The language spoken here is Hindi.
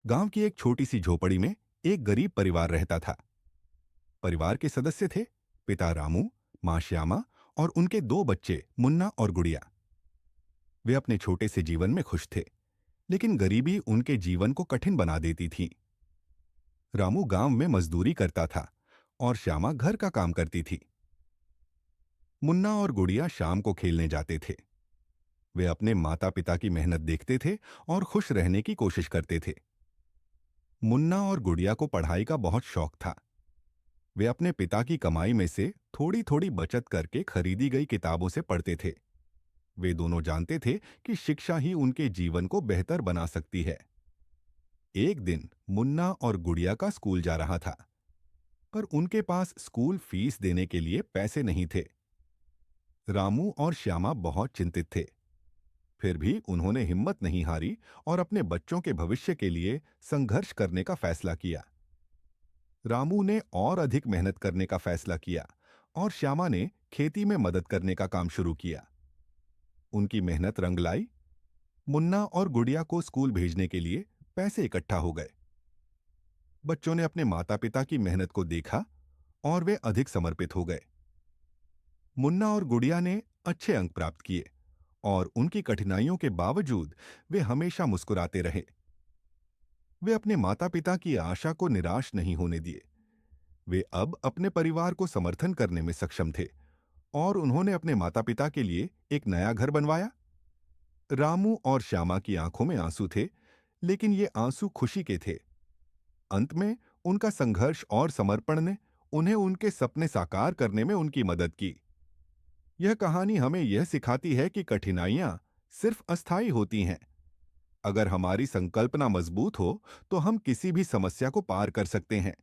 गांव की एक छोटी सी झोपड़ी में एक गरीब परिवार रहता था। परिवार के सदस्य थे पिता रामू, माँ श्यामा और उनके दो बच्चे मुन्ना और गुड़िया। वे अपने छोटे से जीवन में खुश थे, लेकिन गरीबी उनके जीवन को कठिन बना देती थी। रामू गांव में मजदूरी करता था और श्यामा घर का काम करती थी। मुन्ना और गुड़िया शाम को खेलने जाते थे। वे अपने माता पिता की मेहनत देखते थे और खुश रहने की कोशिश करते थे। मुन्ना और गुड़िया को पढ़ाई का बहुत शौक था। वे अपने पिता की कमाई में से थोड़ी थोड़ी बचत करके खरीदी गई किताबों से पढ़ते थे। वे दोनों जानते थे कि शिक्षा ही उनके जीवन को बेहतर बना सकती है। एक दिन मुन्ना और गुड़िया का स्कूल जा रहा था, पर उनके पास स्कूल फीस देने के लिए पैसे नहीं थे। रामू और श्यामा बहुत चिंतित थे, फिर भी उन्होंने हिम्मत नहीं हारी और अपने बच्चों के भविष्य के लिए संघर्ष करने का फैसला किया। रामू ने और अधिक मेहनत करने का फैसला किया और श्यामा ने खेती में मदद करने का काम शुरू किया। उनकी मेहनत रंग लाई। मुन्ना और गुड़िया को स्कूल भेजने के लिए पैसे इकट्ठा हो गए। बच्चों ने अपने माता पिता की मेहनत को देखा और वे अधिक समर्पित हो गए। मुन्ना और गुड़िया ने अच्छे अंक प्राप्त किए और उनकी कठिनाइयों के बावजूद वे हमेशा मुस्कुराते रहे। वे अपने माता पिता की आशा को निराश नहीं होने दिए। वे अब अपने परिवार को समर्थन करने में सक्षम थे और उन्होंने अपने माता पिता के लिए एक नया घर बनवाया। रामू और श्यामा की आंखों में आंसू थे, लेकिन ये आंसू खुशी के थे। अंत में उनका संघर्ष और समर्पण ने उन्हें उनके सपने साकार करने में उनकी मदद की। यह कहानी हमें यह सिखाती है कि कठिनाइयां सिर्फ अस्थायी होती हैं। अगर हमारी संकल्पना मजबूत हो, तो हम किसी भी समस्या को पार कर सकते हैं।